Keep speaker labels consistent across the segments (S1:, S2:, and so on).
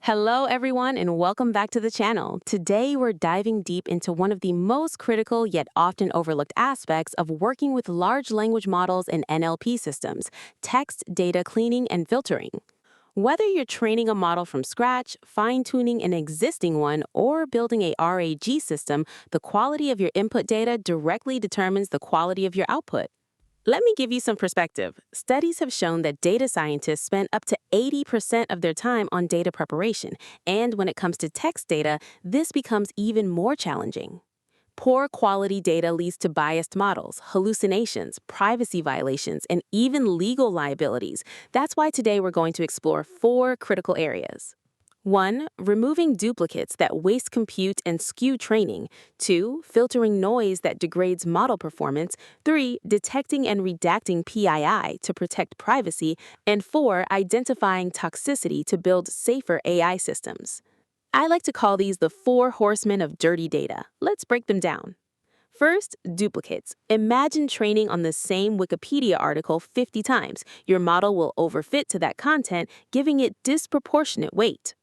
S1: Hello, everyone, and welcome back to the channel. Today, we're diving deep into one of the most critical yet often overlooked aspects of working with large language models and NLP systems: text data cleaning and filtering. Whether you're training a model from scratch, fine-tuning an existing one, or building a RAG system, the quality of your input data directly determines the quality of your output. Let me give you some perspective. Studies have shown that data scientists spend up to 80% of their time on data preparation, and when it comes to text data, this becomes even more challenging. Poor quality data leads to biased models, hallucinations, privacy violations, and even legal liabilities. That's why today we're going to explore four critical areas. 1. Removing duplicates that waste compute and skew training. 2. Filtering noise that degrades model performance. 3. Detecting and redacting PII to protect privacy. And 4. Identifying toxicity to build safer AI systems. I like to call these the four horsemen of dirty data. Let's break them down. First, duplicates. Imagine training on the same Wikipedia article 50 times. Your model will overfit to that content, giving it disproportionate weight.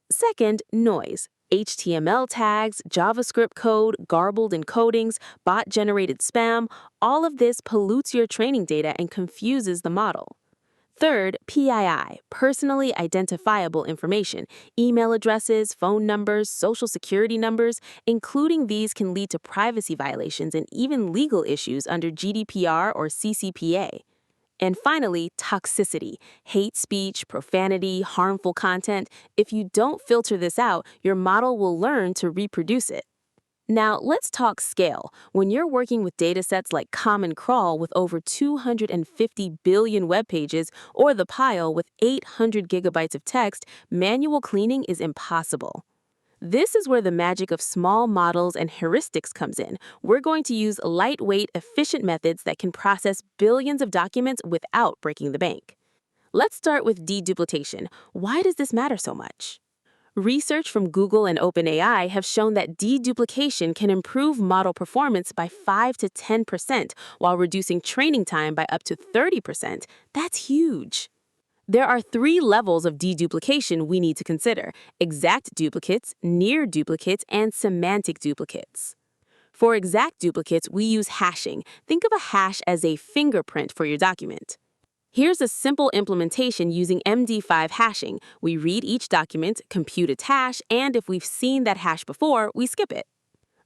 S1: Second, noise. HTML tags, JavaScript code, garbled encodings, bot-generated spam, all of this pollutes your training data and confuses the model. Third, PII, personally identifiable information. Email addresses, phone numbers, social security numbers, including these can lead to privacy violations and even legal issues under GDPR or CCPA. And finally, toxicity, hate speech, profanity, harmful content. If you don't filter this out, your model will learn to reproduce it. Now, let's talk scale. When you're working with datasets like Common Crawl with over 250 billion web pages or the Pile with 800 gigabytes of text, manual cleaning is impossible. This is where the magic of small models and heuristics comes in. We're going to use lightweight, efficient methods that can process billions of documents without breaking the bank. Let's start with deduplication. Why does this matter so much? Research from Google and OpenAI have shown that deduplication can improve model performance by 5 to 10% while reducing training time by up to 30%. That's huge. There are three levels of deduplication we need to consider: exact duplicates, near duplicates, and semantic duplicates. For exact duplicates, we use hashing. Think of a hash as a fingerprint for your document. Here's a simple implementation using MD5 hashing. We read each document, compute its hash, and if we've seen that hash before, we skip it.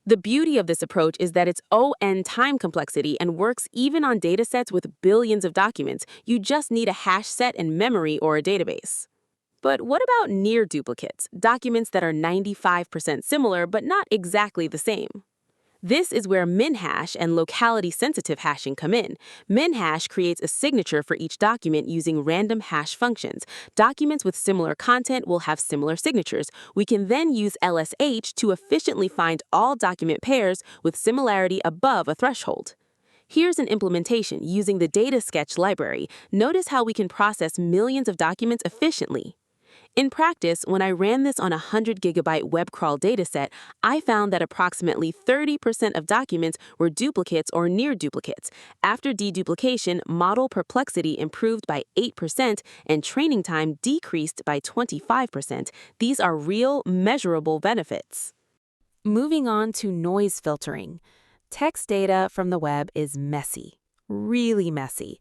S1: The beauty of this approach is that it's O(n) time complexity and works even on datasets with billions of documents. You just need a hash set in memory or a database. But what about near duplicates, documents that are 95% similar but not exactly the same? This is where minhash and locality-sensitive hashing come in. Minhash creates a signature for each document using random hash functions. Documents with similar content will have similar signatures. We can then use LSH to efficiently find all document pairs with similarity above a threshold. Here's an implementation using the Data Sketch library. Notice how we can process millions of documents efficiently. In practice, when I ran this on a 100-gigabyte web crawl dataset, I found that approximately 30% of documents were duplicates or near duplicates. After deduplication, model perplexity improved by 8% and training time decreased by 25%. These are real, measurable benefits. Moving on to noise filtering. Text data from the web is messy, really messy.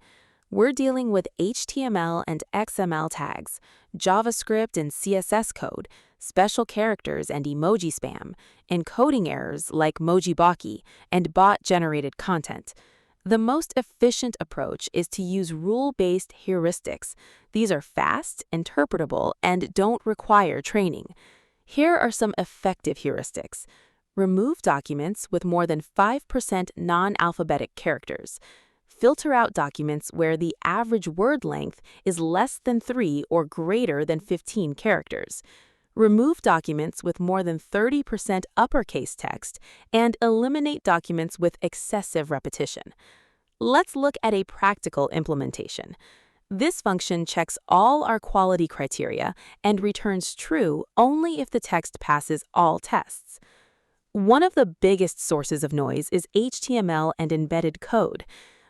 S1: We're dealing with HTML and XML tags, JavaScript and CSS code, special characters and emoji spam, encoding errors like mojibaki, and bot-generated content. The most efficient approach is to use rule-based heuristics. These are fast, interpretable, and don't require training. Here are some effective heuristics. Remove documents with more than 5% non-alphabetic characters. Filter out documents where the average word length is less than 3 or greater than 15 characters. Remove documents with more than 30% uppercase text and eliminate documents with excessive repetition. Let's look at a practical implementation. This function checks all our quality criteria and returns true only if the text passes all tests. One of the biggest sources of noise is HTML and embedded code.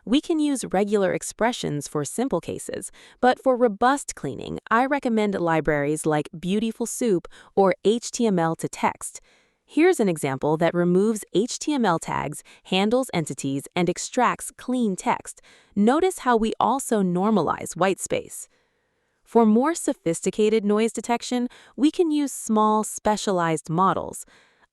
S1: We can use regular expressions for simple cases, but for robust cleaning, I recommend libraries like Beautiful Soup or HTML to text. Here's an example that removes HTML tags, handles entities, and extracts clean text. Notice how we also normalize whitespace. For more sophisticated noise detection, we can use small, specialized models.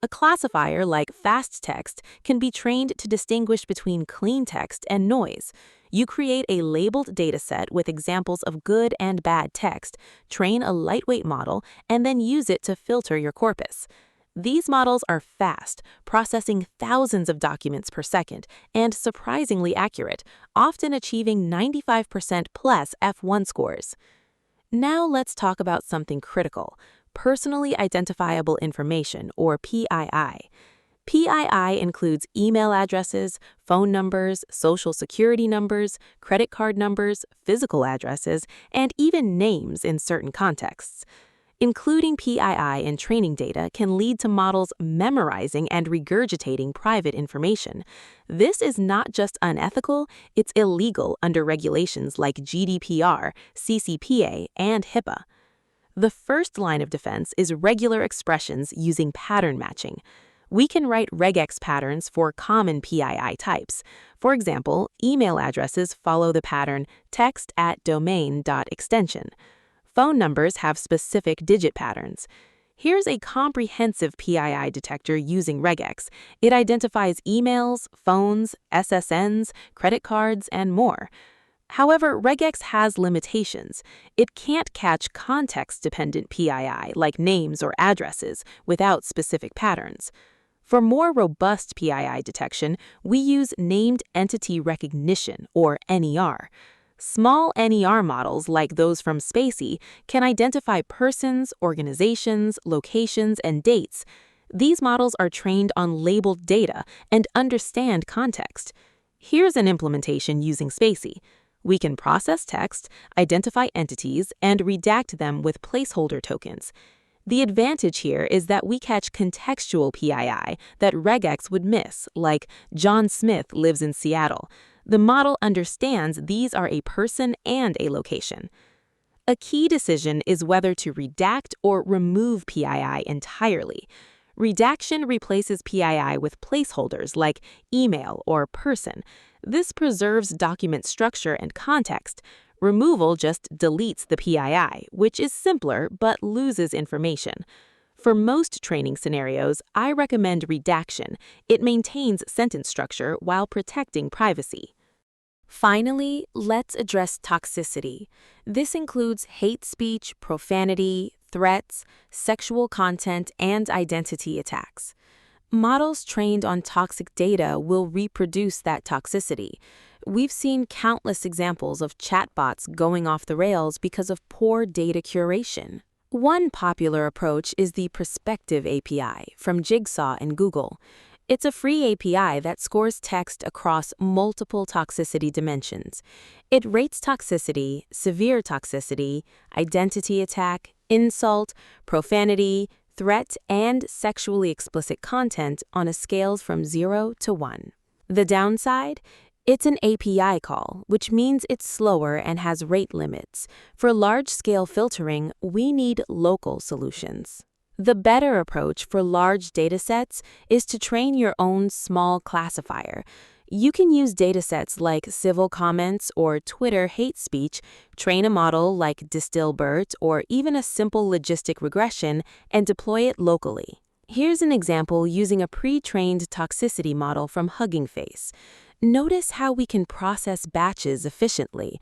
S1: A classifier like fast text can be trained to distinguish between clean text and noise. You create a labeled dataset with examples of good and bad text, train a lightweight model, and then use it to filter your corpus. These models are fast, processing thousands of documents per second, and surprisingly accurate, often achieving 95% plus F1 scores. Now let's talk about something critical: personally identifiable information, or PII. PII includes email addresses, phone numbers, social security numbers, credit card numbers, physical addresses, and even names in certain contexts. Including PII in training data can lead to models memorizing and regurgitating private information. This is not just unethical, it's illegal under regulations like GDPR, CCPA, and HIPAA. The first line of defense is regular expressions using pattern matching. We can write regex patterns for common PII types. For example, email addresses follow the pattern text@domain.extension. Phone numbers have specific digit patterns. Here's a comprehensive PII detector using regex. It identifies emails, phones, SSNs, credit cards, and more. However, regex has limitations. It can't catch context-dependent PII like names or addresses without specific patterns. For more robust PII detection, we use named entity recognition, or NER. Small NER models like those from Spacey can identify persons, organizations, locations, and dates. These models are trained on labeled data and understand context. Here's an implementation using Spacey. We can process text, identify entities, and redact them with placeholder tokens. The advantage here is that we catch contextual PII that regex would miss, like John Smith lives in Seattle. The model understands these are a person and a location. A key decision is whether to redact or remove PII entirely. Redaction replaces PII with placeholders like email or person. This preserves document structure and context. Removal just deletes the PII, which is simpler but loses information. For most training scenarios, I recommend redaction. It maintains sentence structure while protecting privacy. Finally, let's address toxicity. This includes hate speech, profanity, threats, sexual content, and identity attacks. Models trained on toxic data will reproduce that toxicity. We've seen countless examples of chatbots going off the rails because of poor data curation. One popular approach is the Perspective API from Jigsaw and Google. It's a free API that scores text across multiple toxicity dimensions. It rates toxicity, severe toxicity, identity attack, insult, profanity, threat, and sexually explicit content on a scale from 0 to 1. The downside? It's an API call, which means it's slower and has rate limits. For large-scale filtering, we need local solutions. The better approach for large datasets is to train your own small classifier. You can use datasets like civil comments or Twitter hate speech, train a model like Distilbert, or even a simple logistic regression and deploy it locally. Here's an example using a pre-trained toxicity model from Hugging Face. Notice how we can process batches efficiently.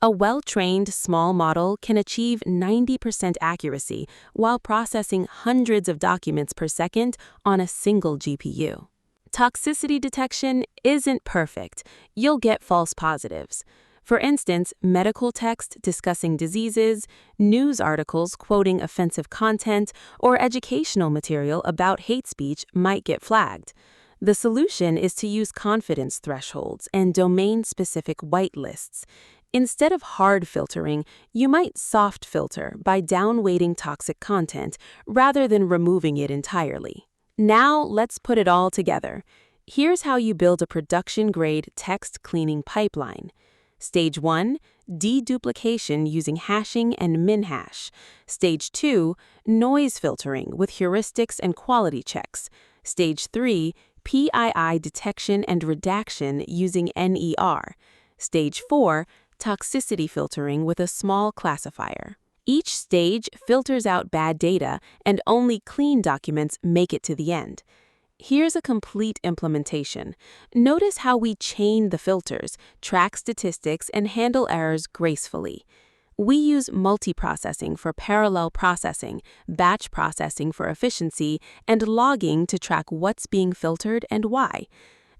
S1: A well-trained small model can achieve 90% accuracy while processing hundreds of documents per second on a single GPU. Toxicity detection isn't perfect. You'll get false positives. For instance, medical text discussing diseases, news articles quoting offensive content, or educational material about hate speech might get flagged. The solution is to use confidence thresholds and domain-specific whitelists. Instead of hard filtering, you might soft filter by downweighting toxic content rather than removing it entirely. Now let's put it all together. Here's how you build a production-grade text cleaning pipeline. Stage 1, deduplication using hashing and minhash. Stage 2, noise filtering with heuristics and quality checks. Stage 3, PII detection and redaction using NER. Stage 4, toxicity filtering with a small classifier. Each stage filters out bad data, and only clean documents make it to the end. Here's a complete implementation. Notice how we chain the filters, track statistics, and handle errors gracefully. We use multiprocessing for parallel processing, batch processing for efficiency, and logging to track what's being filtered and why.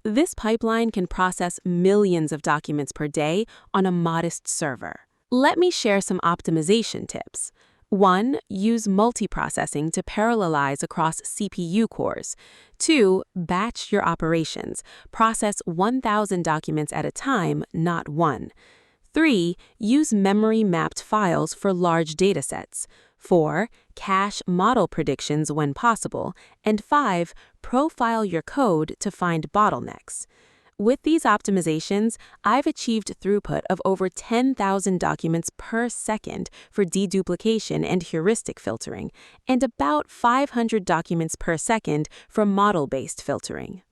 S1: This pipeline can process millions of documents per day on a modest server. Let me share some optimization tips. 1. Use multiprocessing to parallelize across CPU cores. 2. Batch your operations. Process 1,000 documents at a time, not one. 3. Use memory-mapped files for large datasets. 4. Cache model predictions when possible. And 5. Profile your code to find bottlenecks. With these optimizations, I've achieved throughput of over 10,000 documents per second for deduplication and heuristic filtering, and about 500 documents per second for model-based filtering.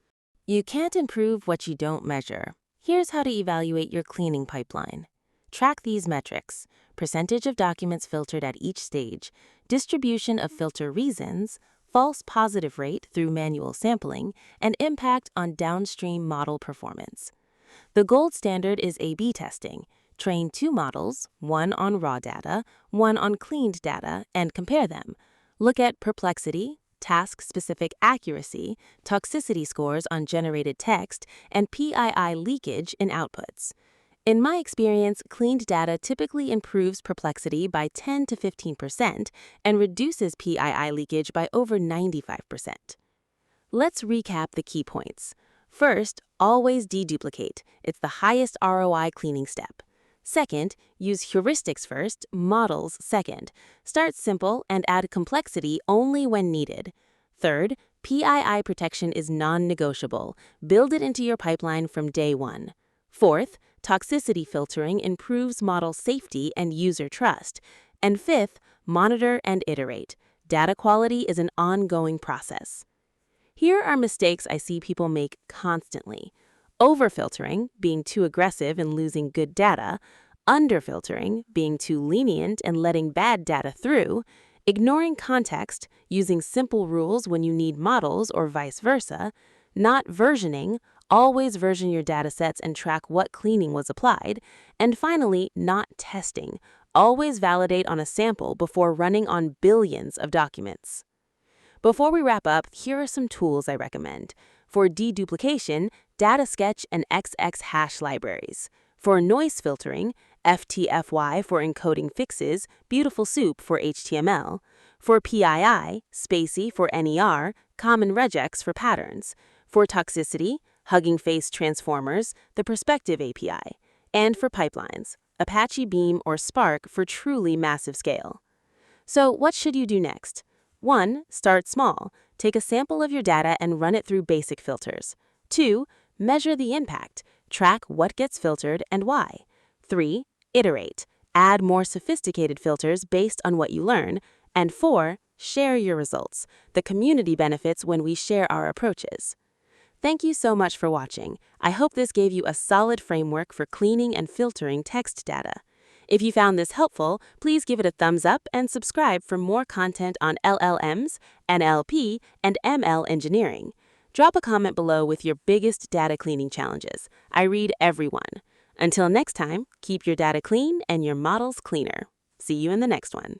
S1: You can't improve what you don't measure. Here's how to evaluate your cleaning pipeline. Track these metrics: percentage of documents filtered at each stage, distribution of filter reasons, false positive rate through manual sampling, and impact on downstream model performance. The gold standard is A/B testing. Train 2 models, one on raw data, one on cleaned data, and compare them. Look at perplexity, task-specific accuracy, toxicity scores on generated text, and PII leakage in outputs. In my experience, cleaned data typically improves perplexity by 10 to 15% and reduces PII leakage by over 95%. Let's recap the key points. First, always deduplicate. It's the highest ROI cleaning step. Second, use heuristics first, models second. Start simple and add complexity only when needed. Third, PII protection is non-negotiable. Build it into your pipeline from day one. Fourth, toxicity filtering improves model safety and user trust. And fifth, monitor and iterate. Data quality is an ongoing process. Here are mistakes I see people make constantly. Overfiltering, being too aggressive and losing good data. Underfiltering, being too lenient and letting bad data through. Ignoring context, using simple rules when you need models or vice versa. Not versioning, always version your datasets and track what cleaning was applied. And finally, not testing. Always validate on a sample before running on billions of documents. Before we wrap up, here are some tools I recommend. For deduplication, DataSketch and XXHash libraries. For noise filtering, FTFY for encoding fixes, Beautiful Soup for HTML. For PII, Spacey for NER, Common Regex for patterns. For toxicity, Hugging Face Transformers, the Perspective API. And for pipelines, Apache Beam or Spark for truly massive scale. So what should you do next? 1. Start small. Take a sample of your data and run it through basic filters. 2. Measure the impact. Track what gets filtered and why. 3. Iterate. Add more sophisticated filters based on what you learn. And 4. Share your results. The community benefits when we share our approaches. Thank you so much for watching. I hope this gave you a solid framework for cleaning and filtering text data. If you found this helpful, please give it a thumbs up and subscribe for more content on LLMs, NLP, and ML engineering. Drop a comment below with your biggest data cleaning challenges. I read every one. Until next time, keep your data clean and your models cleaner. See you in the next one.